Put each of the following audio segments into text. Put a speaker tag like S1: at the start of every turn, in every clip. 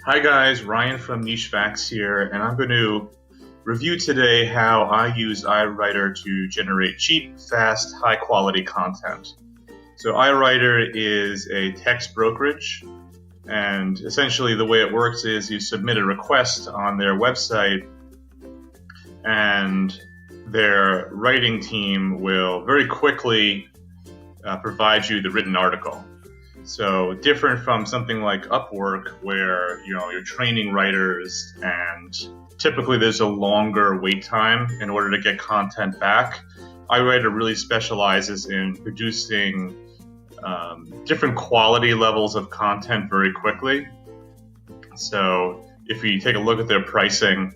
S1: Hi guys, Ryan from NicheFacts here, and I'm going to review today how I use iWriter to generate cheap, fast, high-quality content. So iWriter is a text brokerage, and essentially the way it works is you submit a request on their website, and their writing team will very quickly provide you the written article. So different from something like UpWork, where you're training writers and typically there's a longer wait time in order to get content back. iWriter really specializes in producing different quality levels of content very quickly. So if you take a look at their pricing,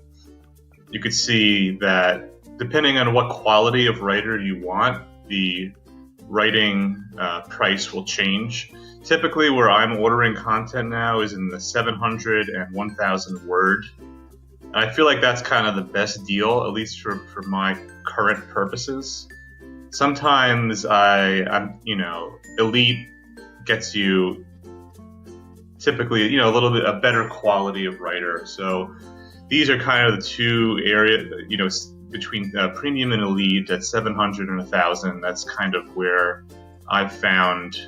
S1: you could see that depending on what quality of writer you want, the writing price will change. Typically where I'm ordering content now is in the 700 and 1000 word. And I feel like that's kind of the best deal, at least for my current purposes. Sometimes Elite gets you typically, a little bit a better quality of writer. So these are kind of the two areas, between Premium and Elite at 700 and 1000. That's kind of where I've found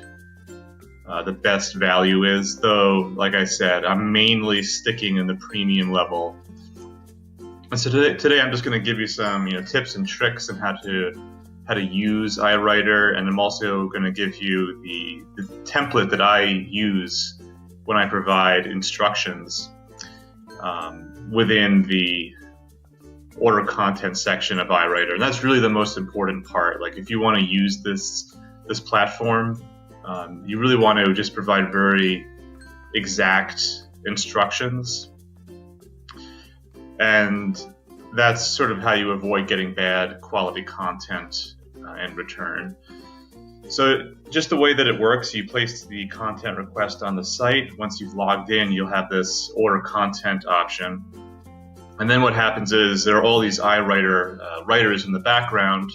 S1: the best value is, though, like I said, I'm mainly sticking in the premium level. And so today I'm just going to give you some tips and tricks on how to use iWriter, and I'm also going to give you the template that I use when I provide instructions within the order content section of iWriter. And that's really the most important part. Like, if you want to use this platform, you really want to just provide very exact instructions, and that's sort of how you avoid getting bad quality content in return. So just the way that it works, you place the content request on the site. Once you've logged in, you'll have this order content option. And then what happens is there are all these iWriter writers in the background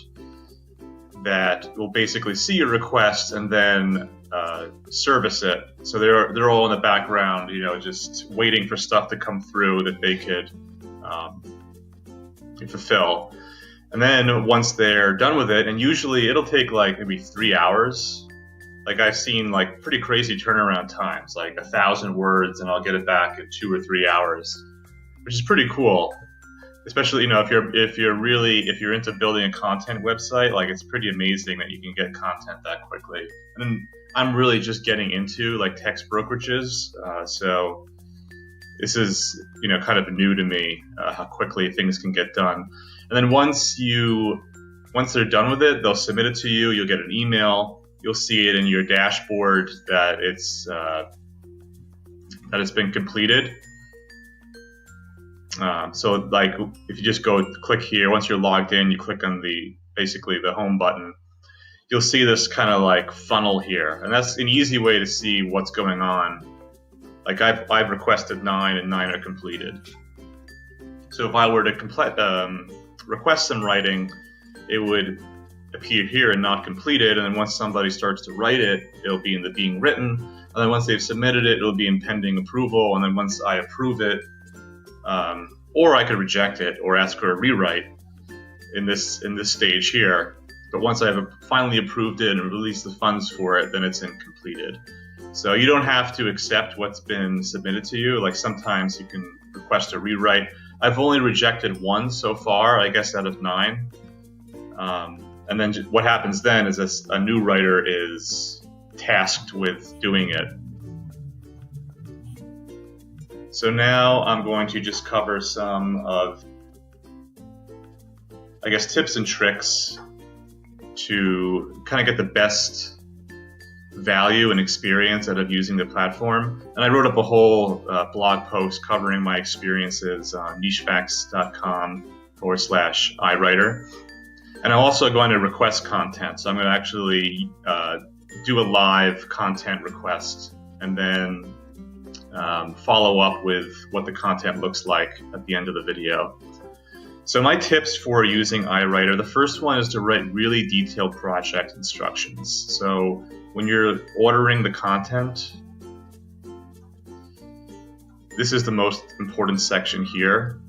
S1: that will basically see your request and then service it. So they're all in the background, just waiting for stuff to come through that they could fulfill. And then once they're done with it, and usually it'll take like maybe 3 hours. Like, I've seen like pretty crazy turnaround times, like 1,000 words, and I'll get it back in 2 or 3 hours, which is pretty cool. Especially, if you're into building a content website, like, it's pretty amazing that you can get content that quickly. And I'm really just getting into like text brokerages, so this is kind of new to me, how quickly things can get done. And then once they're done with it, they'll submit it to you. You'll get an email. You'll see it in your dashboard that it's been completed. So like, if you just click here, once you're logged in, you click on basically the home button, you'll see this kind of like funnel here, and that's an easy way to see what's going on. Like, I've requested 9 and 9 are completed. So if I were to request some writing, it would appear here and not completed, and then once somebody starts to write it, it'll be in the being written, and then once they've submitted it, it'll be in pending approval, and then once I approve it, or I could reject it or ask for a rewrite in this stage here. But once I've finally approved it and released the funds for it, then it's in completed. So you don't have to accept what's been submitted to you. Like, sometimes you can request a rewrite. I've only rejected 1 so far, I guess, out of 9. And then what happens then is a new writer is tasked with doing it. So now I'm going to just cover some of, tips and tricks to kind of get the best value and experience out of using the platform. And I wrote up a whole blog post covering my experiences on nichefacts.com/iWriter. And I'm also going to request content. So I'm going to actually do a live content request and then follow up with what the content looks like at the end of the video. So my tips for using iWriter, the first one is to write really detailed project instructions. So when you're ordering the content, this is the most important section here,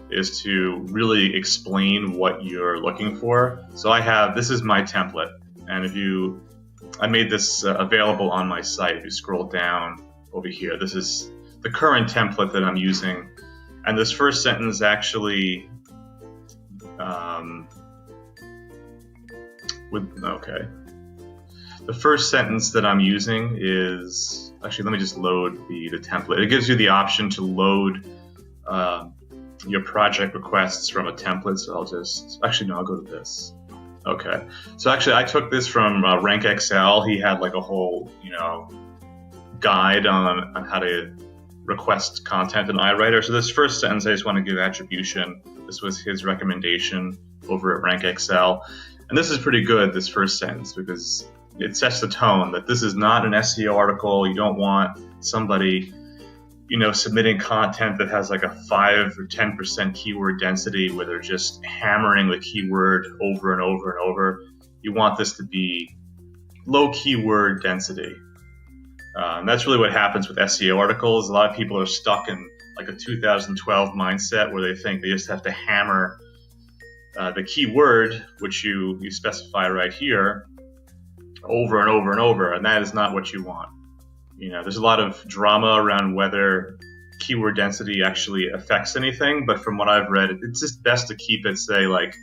S1: is to really explain what you're looking for. So this is my template, and I made this available on my site. If you scroll down over here, this is the current template that I'm using. And this first sentence actually, the first sentence that I'm using is, actually let me just load the template. It gives you the option to load your project requests from a template. So I'll go to this. Okay, so actually I took this from Rank Excel. He had like a whole, guide on how to request content in iWriter. So this first sentence, I just want to give attribution. This was his recommendation over at Rank Excel. And this is pretty good, this first sentence, because it sets the tone that this is not an SEO article. You don't want somebody, submitting content that has like a 5 or 10% keyword density where they're just hammering the keyword over and over and over. You want this to be low keyword density. And that's really what happens with SEO articles. A lot of people are stuck in like a 2012 mindset where they think they just have to hammer the keyword, which you specify right here, over and over and over, and that is not what you want. There's a lot of drama around whether keyword density actually affects anything, but from what I've read, it's just best to keep it, say, like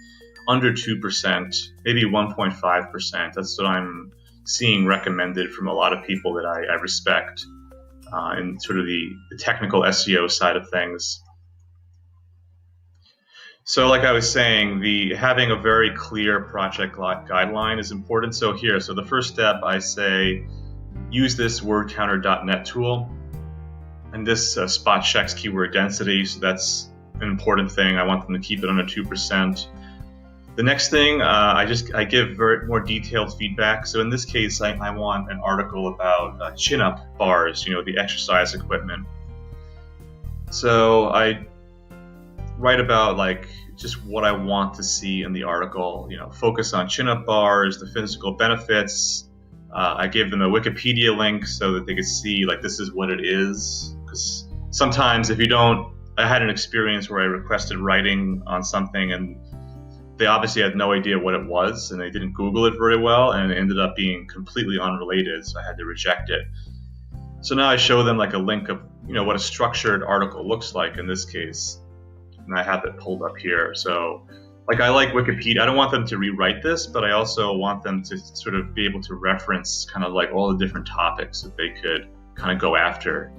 S1: under 2%, maybe 1.5%. That's what I'm seeing recommended from a lot of people that I respect in sort of the technical SEO side of things. So like I was saying, having a very clear project guideline is important. So the first step, I say, use this wordcounter.net tool, and this spot checks keyword density, so that's an important thing. I want them to keep it under 2%. The next thing, I give more detailed feedback. So in this case, I want an article about chin-up bars, the exercise equipment. So I write about like just what I want to see in the article, focus on chin-up bars, the physical benefits. I gave them a Wikipedia link so that they could see like this is what it is. Because sometimes I had an experience where I requested writing on something and they obviously had no idea what it was and they didn't Google it very well, and it ended up being completely unrelated, so I had to reject it. So now I show them like a link of what a structured article looks like in this case, and I have it pulled up here. So I like Wikipedia. I don't want them to rewrite this, but I also want them to sort of be able to reference kind of like all the different topics that they could kind of go after.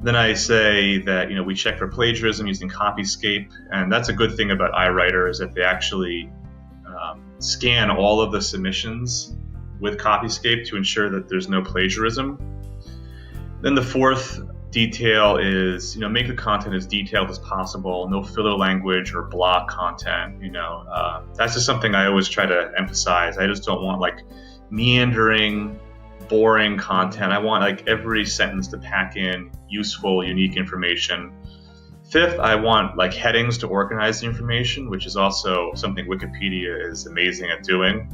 S1: Then I say that we check for plagiarism using Copyscape, and that's a good thing about iWriter is that they actually scan all of the submissions with Copyscape to ensure that there's no plagiarism. Then the fourth detail is make the content as detailed as possible, no filler language or block content. That's just something I always try to emphasize. I just don't want like meandering, boring content. I want like every sentence to pack in useful, unique information. Fifth, I want like headings to organize the information, which is also something Wikipedia is amazing at doing.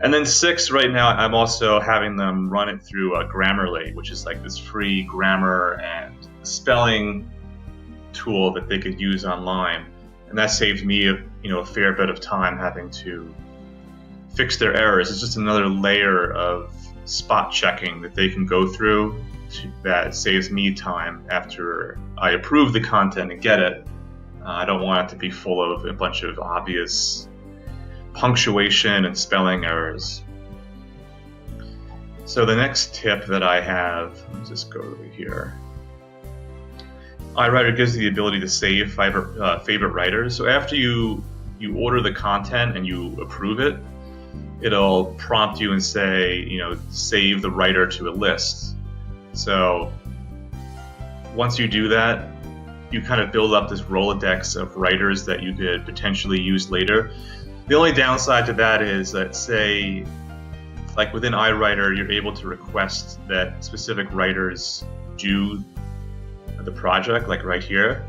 S1: And then sixth, right now, I'm also having them run it through Grammarly, which is like this free grammar and spelling tool that they could use online. And that saves me a fair bit of time having to fix their errors. It's just another layer of spot checking that they can go through that saves me time after I approve the content and get it. I don't want it to be full of a bunch of obvious punctuation and spelling errors. So the next tip that I have, let's just go over here. iWriter gives you the ability to save favorite writers. So after you order the content and you approve it, it'll prompt you and say, save the writer to a list. So once you do that, you kind of build up this Rolodex of writers that you could potentially use later. The only downside to that is that, say, like within iWriter, you're able to request that specific writers do the project, like right here.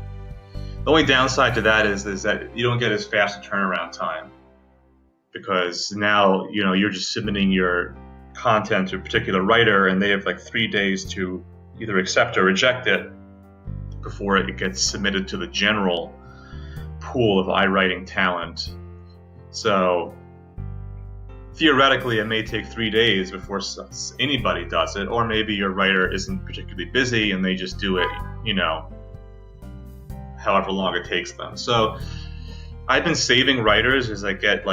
S1: The only downside to that is that you don't get as fast a turnaround time, because now you're just submitting your content to a particular writer, and they have like 3 days to either accept or reject it before it gets submitted to the general pool of iWriting talent. So theoretically, it may take 3 days before anybody does it, or maybe your writer isn't particularly busy and they just do it, however long it takes them. So I've been saving writers as I get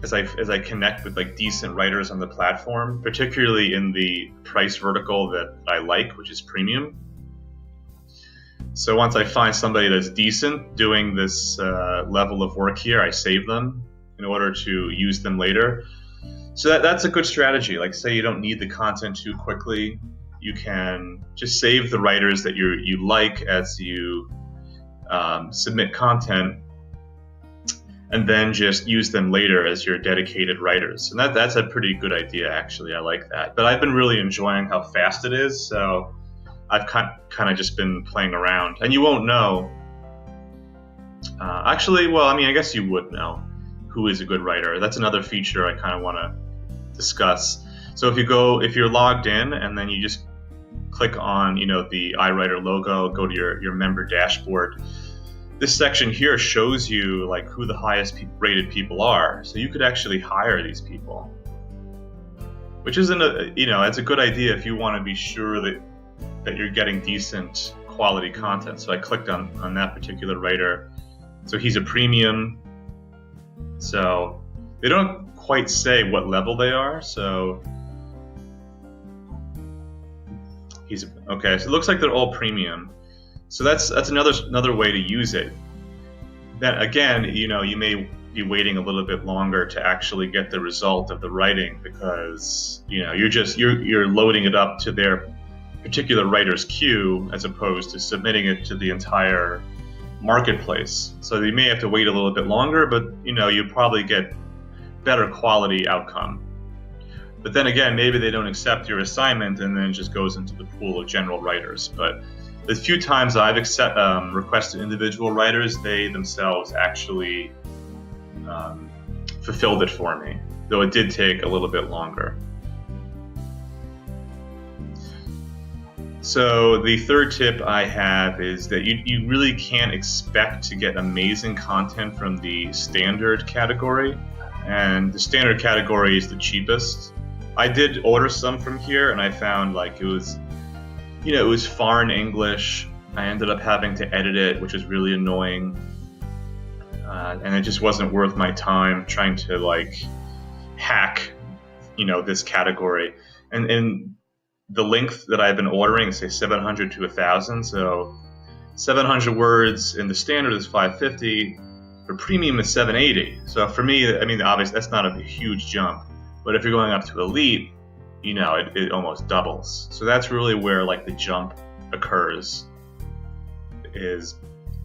S1: as I connect with decent writers on the platform, particularly in the price vertical that I like, which is premium. So once I find somebody that's decent doing this level of work here, I save them in order to use them later. So that's a good strategy. Like, say you don't need the content too quickly, you can just save the writers that you like as you submit content, and then just use them later as your dedicated writers. And that's a pretty good idea, actually. I like that. But I've been really enjoying how fast it is, so I've kind of just been playing around. And you won't know. I guess you would know who is a good writer. That's another feature I kind of want to discuss. So if you're logged in and then you just click on the iWriter logo, go to your member dashboard, this section here shows you who the highest rated people are. So you could actually hire these people, which isn't it's a good idea if you want to be sure that you're getting decent quality content. So I clicked on that particular writer. So he's a premium. So they don't quite say what level they are. So okay. So it looks like they're all premium. So that's another way to use it. Then again, you may be waiting a little bit longer to actually get the result of the writing, because you're loading it up to their particular writer's queue as opposed to submitting it to the entire marketplace. So you may have to wait a little bit longer, but you probably get better quality outcome. But then again, maybe they don't accept your assignment and then it just goes into the pool of general writers. But the few times I've requested individual writers, they themselves actually fulfilled it for me, though it did take a little bit longer. So the third tip I have is that you really can't expect to get amazing content from the standard category, and the standard category is the cheapest. I did order some from here, and I found it was foreign English. I ended up having to edit it, which was really annoying, and it just wasn't worth my time trying to hack this category. And the length that I've been ordering is, say, 700 to 1,000. So 700 words in the standard is 550. For premium is 780. So for me, obviously that's not a huge jump. But if you're going up to elite, it almost doubles. So that's really where the jump occurs.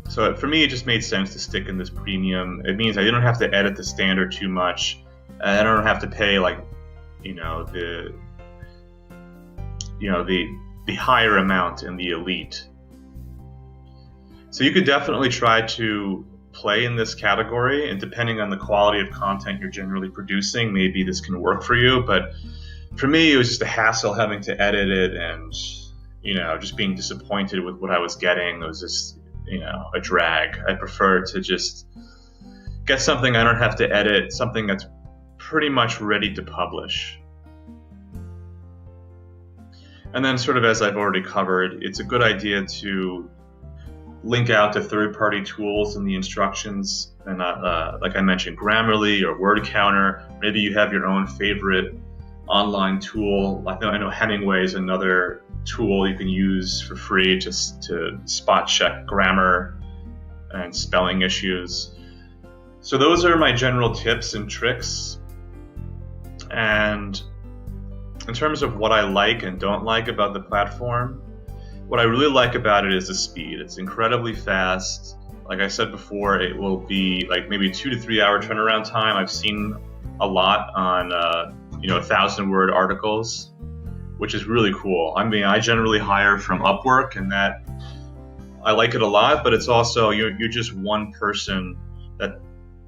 S1: So for me, it just made sense to stick in this premium. It means I didn't have to edit the standard too much. I don't have to pay the higher amount in the elite. So you could definitely try to play in this category, and depending on the quality of content you're generally producing, maybe this can work for you. But for me, it was just a hassle having to edit it, and just being disappointed with what I was getting. It was just a drag. I prefer to just get something I don't have to edit, something that's pretty much ready to publish. And then, sort of as I've already covered, it's a good idea to link out to third-party tools in the instructions, and like I mentioned, Grammarly or Word Counter. Maybe you have your own favorite online tool. I know Hemingway is another tool you can use for free just to spot check grammar and spelling issues. So those are my general tips and tricks. And in terms of what I like and don't like about the platform, what I really like about it is the speed. It's incredibly fast. Like I said before, it will be maybe 2 to 3 hour turnaround time. I've seen a lot on 1,000-word articles, which is really cool. I generally hire from UpWork, and that I like it a lot. But it's also you're just one person that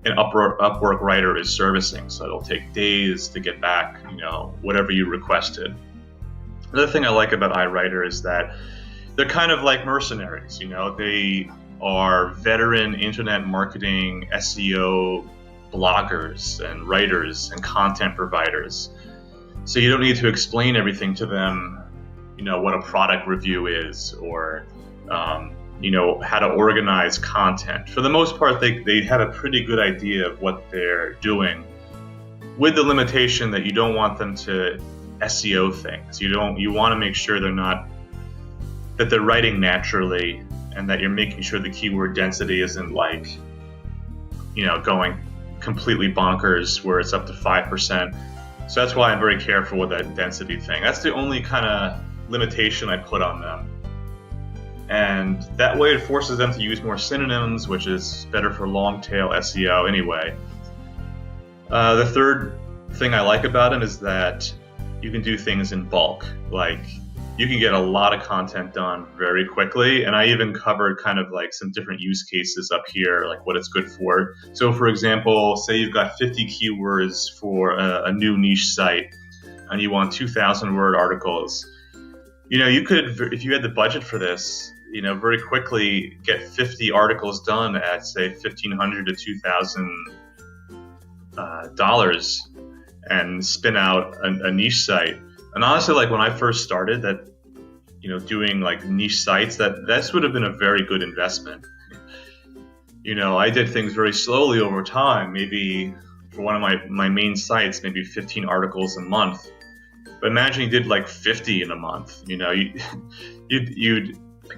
S1: an UpWork writer is servicing. So it'll take days to get back, whatever you requested. Another thing I like about iWriter is that they're kind of like mercenaries. They are veteran internet marketing, SEO bloggers and writers and content providers. So you don't need to explain everything to them, what a product review is, or how to organize content. For the most part, they have a pretty good idea of what they're doing, with the limitation that you don't want them to SEO things. You want to make sure that they're writing naturally, and that you're making sure the keyword density isn't going completely bonkers where it's up to 5%. So that's why I'm very careful with that density thing. That's the only kind of limitation I put on them. And that way it forces them to use more synonyms, which is better for long tail SEO anyway. The third thing I like about them is that you can do things in bulk. Like, you can get a lot of content done very quickly. And I even covered kind of like some different use cases up here, like what it's good for. So for example, say you've got 50 keywords for a new niche site and you want 2,000 word articles. You could, if you had the budget for this, very quickly get 50 articles done at say $1,500 to $2,000 and spin out a niche site. And honestly, like when I first started doing like niche sites, that would have been a very good investment. I did things very slowly over time. Maybe for one of my main sites, maybe 15 articles a month. But imagine you did like 50 in a month.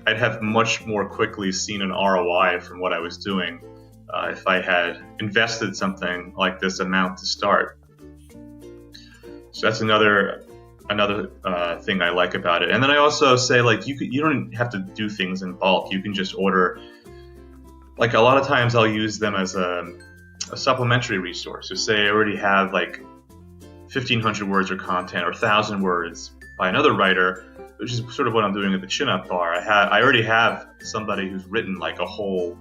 S1: I'd have much more quickly seen an ROI from what I was doing if I had invested something like this amount to start. So that's another thing I like about it. And then I also say, like, you don't have to do things in bulk. You can just order. Like, a lot of times I'll use them as a supplementary resource. So say I already have like 1,500 words of content or 1,000 words by another writer, which is sort of what I'm doing at the chin-up bar. I already have somebody who's written like a whole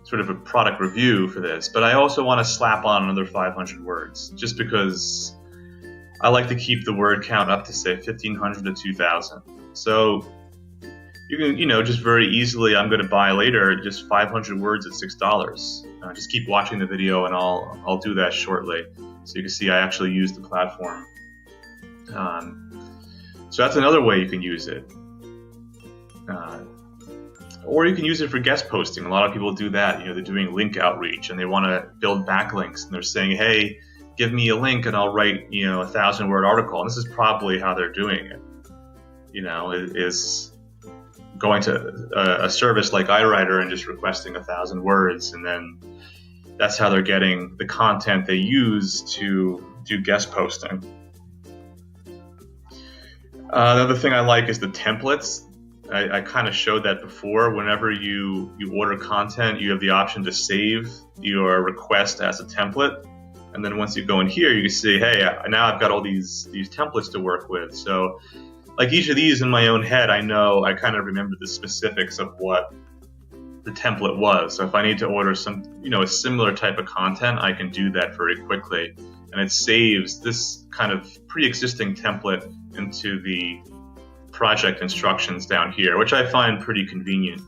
S1: sort of a product review for this, but I also want to slap on another 500 words just because I like to keep the word count up to say 1,500 to 2,000. So you can, just very easily, I'm going to buy later just 500 words at $6. Just keep watching the video and I'll do that shortly. So you can see I actually use the platform. So that's another way you can use it. Or you can use it for guest posting. A lot of people do that. They're doing link outreach and they want to build backlinks and they're saying, hey, give me a link and I'll write, a 1,000-word article. And this is probably how they're doing it. Is going to a service like iWriter and just requesting 1,000 words, and then that's how they're getting the content they use to do guest posting. Another thing I like is the templates. I kind of showed that before. Whenever you order content, you have the option to save your request as a template. And then once you go in here, you can see, hey, now I've got all these templates to work with. So like each of these in my own head, I know I kind of remember the specifics of what the template was. So if I need to order some, a similar type of content, I can do that very quickly. And it saves this kind of pre-existing template into the project instructions down here, which I find pretty convenient.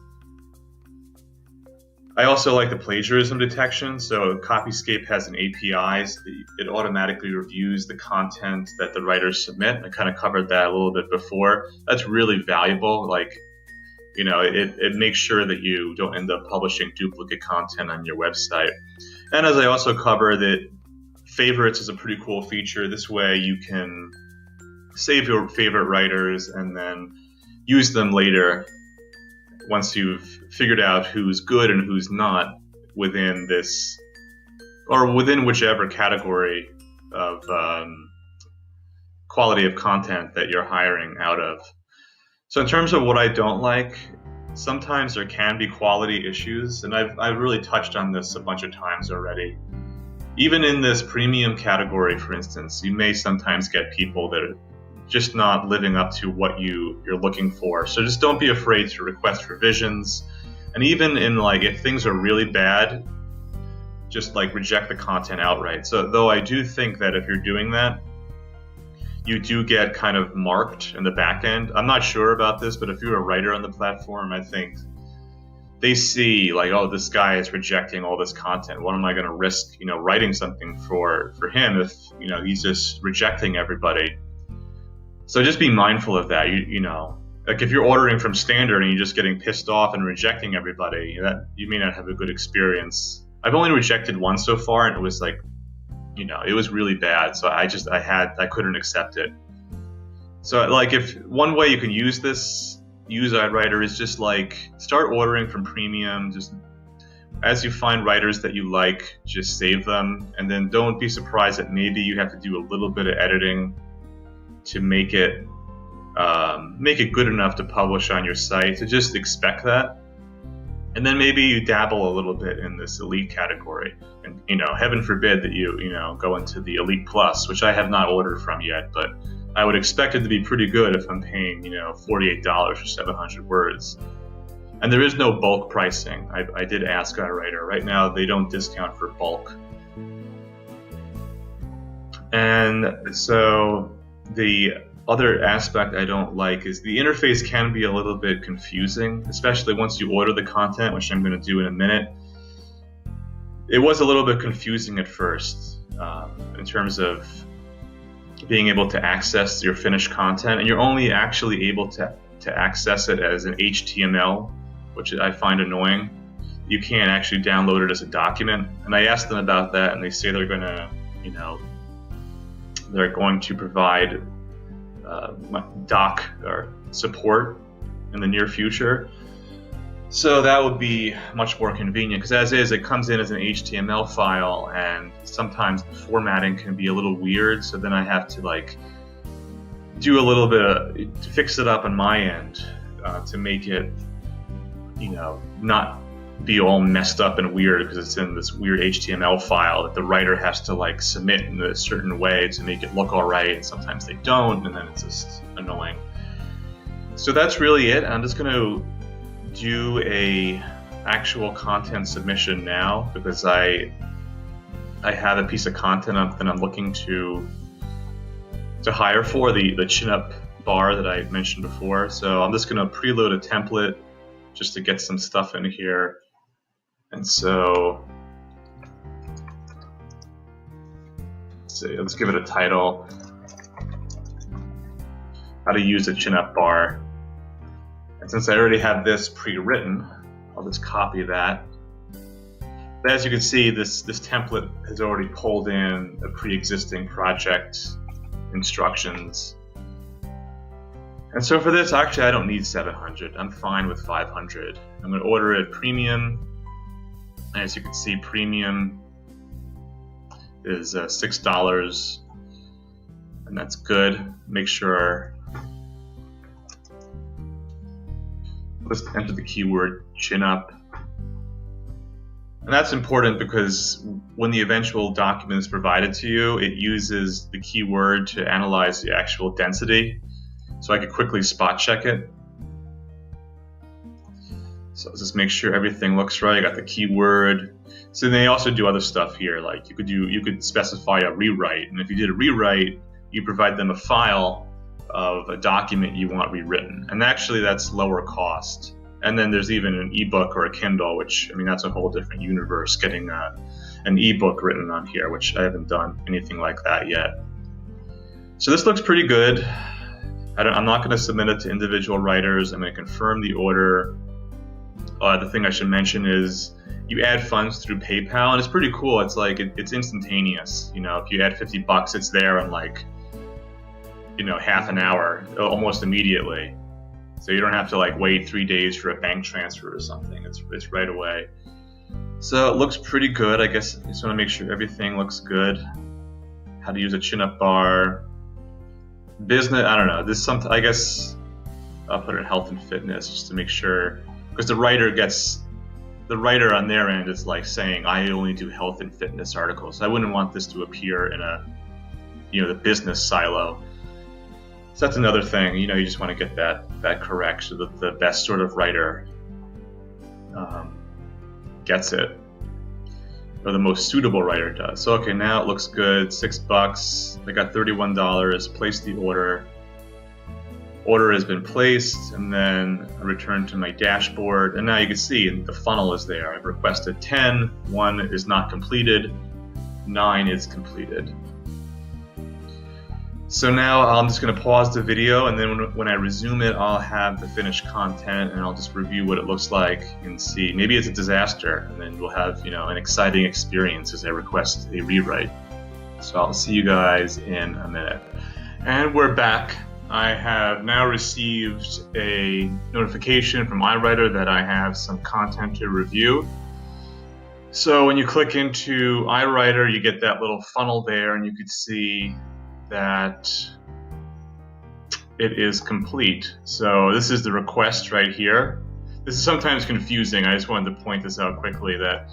S1: I also like the plagiarism detection. So Copyscape has an API, so it automatically reviews the content that the writers submit. I kind of covered that a little bit before. That's really valuable. Like, it makes sure that you don't end up publishing duplicate content on your website. And as I also cover, that favorites is a pretty cool feature. This way you can save your favorite writers and then use them later once you've figured out who's good and who's not within this, or within whichever category of quality of content that you're hiring out of. So in terms of what I don't like, sometimes there can be quality issues, and I've really touched on this a bunch of times already. Even in this premium category, for instance, you may sometimes get people that are just not living up to what you're looking for. So just don't be afraid to request revisions. And even in if things are really bad, just like reject the content outright. So though I do think that if you're doing that, you do get kind of marked in the back end. I'm not sure about this, but if you're a writer on the platform, I think they see like, oh, this guy is rejecting all this content. What am I going to risk, writing something for him if, he's just rejecting everybody? So just be mindful of that. Like if you're ordering from standard and you're just getting pissed off and rejecting everybody, that you may not have a good experience. I've only rejected one so far, and it was like, it was really bad. So I couldn't accept it. So like if one way you can use iWriter is just like start ordering from premium. Just as you find writers that you like, just save them, and then don't be surprised that maybe you have to do a little bit of editing to make it good enough to publish on your site. So just expect that. And then maybe you dabble a little bit in this elite category, and heaven forbid that you go into the elite plus, which I have not ordered from yet, but I would expect it to be pretty good if I'm paying $48 for 700 words. And there is no bulk pricing. I did ask iWriter. Right now they don't discount for bulk. And so the other aspect I don't like is the interface can be a little bit confusing, especially once you order the content, which I'm going to do in a minute. It was a little bit confusing at first in terms of being able to access your finished content, and you're only actually able to access it as an HTML, which I find annoying. You can't actually download it as a document. And I asked them about that, and they say they're going to provide doc or support in the near future. So that would be much more convenient, because as is, it comes in as an HTML file, and sometimes the formatting can be a little weird. So then I have to like do a little bit to fix it up on my end to make it, not be all messed up and weird, because it's in this weird HTML file that the writer has to like submit in a certain way to make it look all right. And sometimes they don't, and then it's just annoying. So that's really it. I'm just going to do a actual content submission now, because I have a piece of content that I'm looking to hire for, the chin-up bar that I mentioned before. So I'm just going to preload a template just to get some stuff in here. And so let's give it a title: how to use a chin-up bar. And since I already have this pre-written, I'll just copy that. But as you can see, this template has already pulled in a pre-existing project instructions. And so for this, actually, I don't need 700. I'm fine with 500. I'm going to order it premium. And as you can see, premium is $6, and that's good. Make sure, let's enter the keyword chin up. And that's important because when the eventual document is provided to you, it uses the keyword to analyze the actual density. So I could quickly spot check it. So let's just make sure everything looks right. I got the keyword. So they also do other stuff here, like you could specify a rewrite, and if you did a rewrite, you provide them a file of a document you want rewritten, and actually that's lower cost. And then there's even an ebook or a Kindle, which, that's a whole different universe, getting an ebook written on here, which I haven't done anything like that yet. So this looks pretty good. I'm not going to submit it to individual writers. I'm going to confirm the order. The thing I should mention is you add funds through PayPal, and it's pretty cool. It's like it's instantaneous. If you add $50, it's there in like half an hour, almost immediately. So you don't have to like wait 3 days for a bank transfer or something. It's right away. So it looks pretty good. I guess I just want to make sure everything looks good. How to use a chin-up bar. Business, I don't know. This is something, I guess I'll put it in health and fitness just to make sure, because the writer on their end is like saying, I only do health and fitness articles. So I wouldn't want this to appear in the business silo. So that's another thing, you just want to get that correct so that the best sort of writer gets it. or the most suitable writer does. So okay, now it looks good. $6. I got $31. Place the order. Order has been placed, and then I return to my dashboard, and now you can see the funnel is there. I've requested 10, 1 is not completed, 9 is completed. So now I'm just going to pause the video, and then when I resume it, I'll have the finished content, and I'll just review what it looks like and see. Maybe it's a disaster, and then we'll have an exciting experience as I request a rewrite. So I'll see you guys in a minute. And we're back. I have now received a notification from iWriter that I have some content to review. So when you click into iWriter, you get that little funnel there, and you can see that it is complete. So this is the request right here. This is sometimes confusing. I just wanted to point this out quickly, that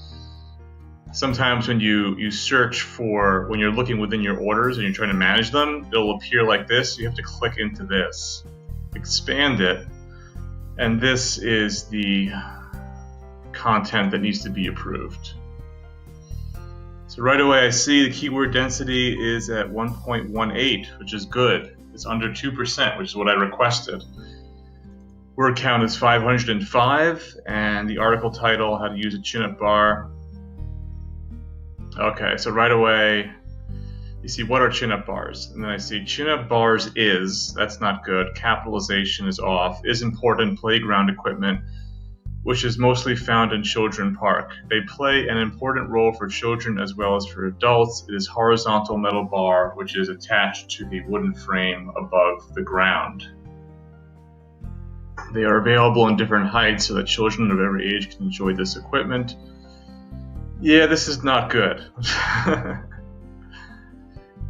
S1: sometimes when you search for, when you're looking within your orders and you're trying to manage them, it'll appear like this. You have to click into this, expand it, and this is the content that needs to be approved. So right away I see the keyword density is at 1.18, which is good. It's under 2%, which is what I requested. Word count is 505, and the article title, how to use a chin-up bar. Okay, so right away, you see what are chin-up bars? And then I see chin-up bars is, that's not good, capitalization is off, is important playground equipment, which is mostly found in children park. They play an important role for children as well as for adults. It is horizontal metal bar, which is attached to the wooden frame above the ground. They are available in different heights so that children of every age can enjoy this equipment. Yeah, this is not good.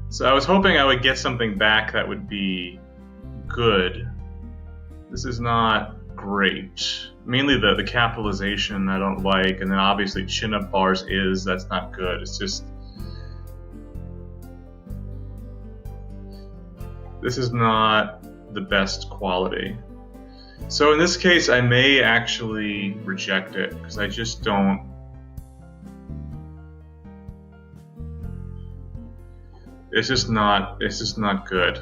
S1: So I was hoping I would get something back that would be good. This is not great. Mainly the capitalization I don't like, and then obviously chin-up bars is, that's not good. It's just, this is not the best quality. So in this case I may actually reject it, because I just don't, it's just not good.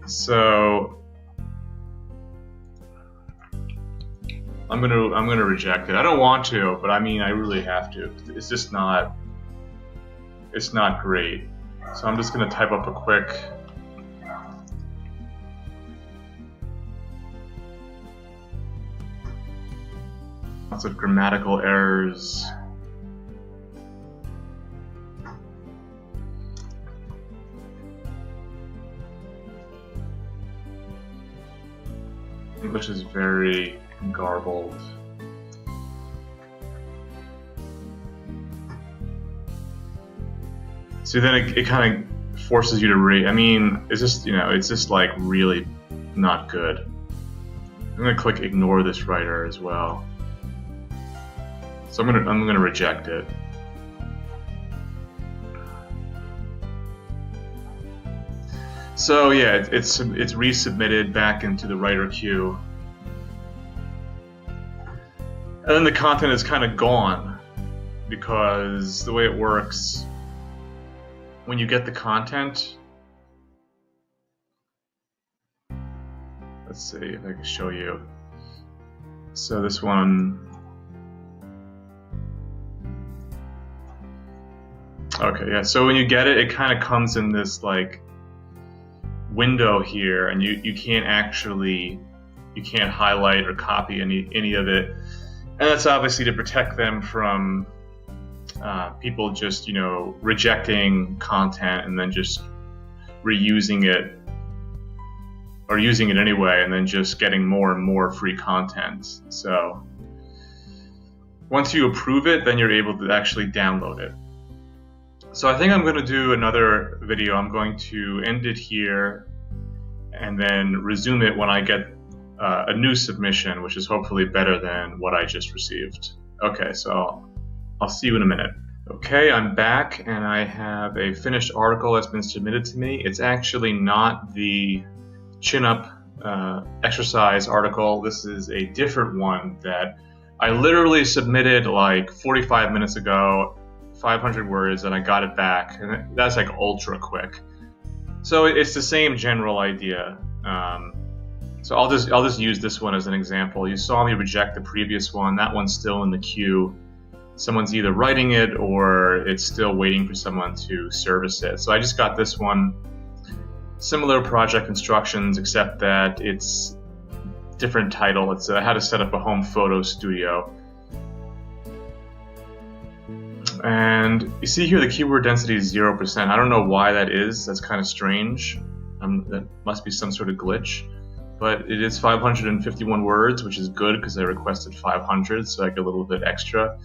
S1: So I'm gonna reject it. I don't want to, but I mean I really have to. It's just not, it's not great. So I'm just gonna type up a quick lots of grammatical errors. English is very garbled. So then it kind of forces you to read. I mean, it's just, it's just like really not good. I'm gonna click ignore this writer as well. So I'm gonna reject it. So yeah, it's resubmitted back into the writer queue. And then the content is kind of gone, because the way it works, when you get the content, let's see if I can show you. So this one, okay, yeah, so when you get it, it kind of comes in this like window here, and you can't actually, you can't highlight or copy any of it. And that's obviously to protect them from people just, rejecting content and then just reusing it, or using it anyway, and then just getting more and more free content. So once you approve it, then you're able to actually download it. So I think I'm going to do another video. I'm going to end it here and then resume it when I get a new submission, which is hopefully better than what I just received. Okay, so I'll see you in a minute. Okay, I'm back, and I have a finished article that's been submitted to me. It's actually not the chin-up exercise article. This is a different one that I literally submitted like 45 minutes ago, 500 words, and I got it back, and that's like ultra quick. So it's the same general idea. So I'll just use this one as an example. You saw me reject the previous one. That one's still in the queue. Someone's either writing it or it's still waiting for someone to service it. So I just got this one. Similar project instructions, except that it's different title. It's how to set up a home photo studio. And you see here the keyword density is 0%. I don't know why that is. That's kind of strange. That must be some sort of glitch. But it is 551 words, which is good because I requested 500, so I get a little bit extra.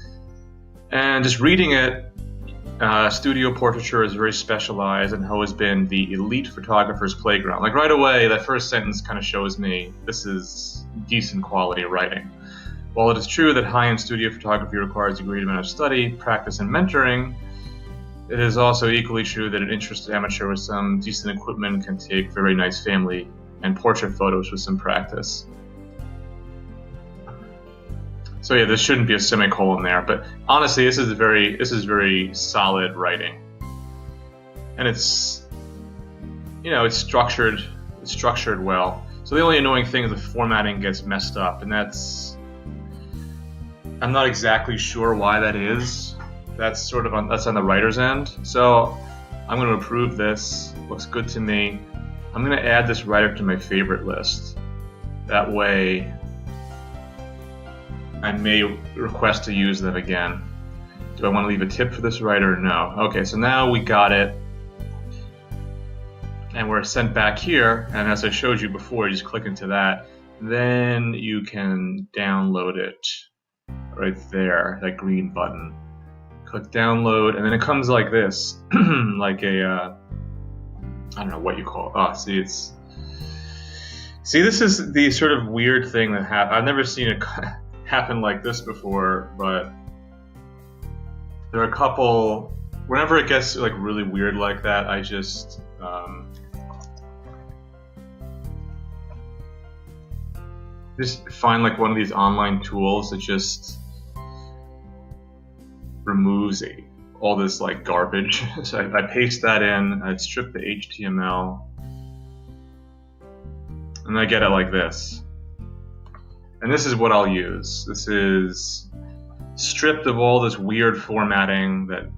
S1: And just reading it, studio portraiture is very specialized and has been the elite photographer's playground. Like right away, that first sentence kind of shows me this is decent quality writing. While it is true that high-end studio photography requires a great amount of study, practice, and mentoring, it is also equally true that an interested amateur with some decent equipment can take very nice family and portrait photos with some practice. So yeah, this shouldn't be a semicolon there, but honestly, this is very solid writing, and it's structured well. So the only annoying thing is the formatting gets messed up, and I'm not exactly sure why that is. That's on the writer's end. So I'm going to approve this. Looks good to me. I'm going to add this writer to my favorite list. That way I may request to use them again. Do I want to leave a tip for this writer? No. Okay, so now we got it. And we're sent back here, and as I showed you before, you just click into that. Then you can download it right there, that green button. Click download, and then it comes like this, like a, I don't know what you call it. Oh, this is the sort of weird thing that happened. I've never seen it happen like this before, but there are a couple, whenever it gets like really weird like that, I just find like one of these online tools that just removes all this like garbage. So I paste that in, I strip the HTML, and I get it like this. And this is what I'll use. This is stripped of all this weird formatting that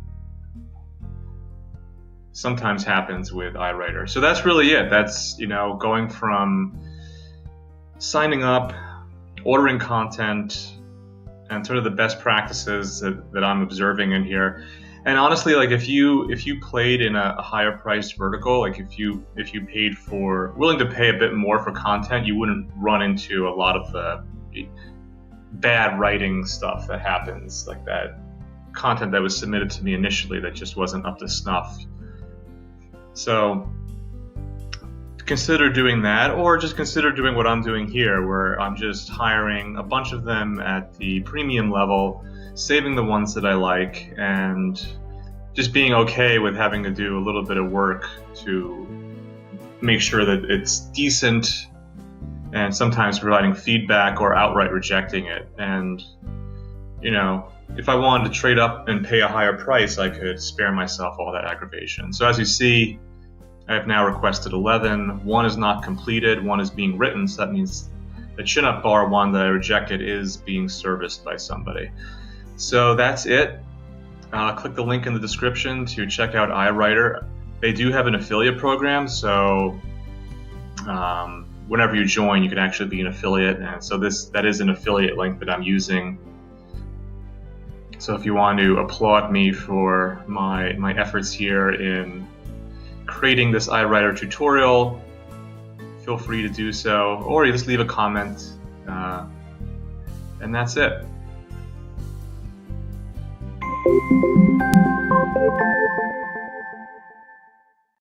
S1: sometimes happens with iWriter. So that's really it. That's, going from signing up, ordering content, and sort of the best practices that I'm observing in here. And honestly, like if you played in a higher priced vertical, like if you willing to pay a bit more for content, you wouldn't run into a lot of the bad writing stuff that happens, like that content that was submitted to me initially that just wasn't up to snuff. So consider doing that, or just consider doing what I'm doing here, where I'm just hiring a bunch of them at the premium level, saving the ones that I like, and just being okay with having to do a little bit of work to make sure that it's decent, and sometimes providing feedback or outright rejecting it. And if I wanted to trade up and pay a higher price, I could spare myself all that aggravation. So as you see, I have now requested 11. One is not completed, one is being written, so that means the chin-up bar one that I rejected is being serviced by somebody. So that's it. Click the link in the description to check out iWriter. They do have an affiliate program, so whenever you join, you can actually be an affiliate. And so that is an affiliate link that I'm using. So if you want to applaud me for my efforts here in creating this iWriter tutorial, feel free to do so, or you just leave a comment, and that's it.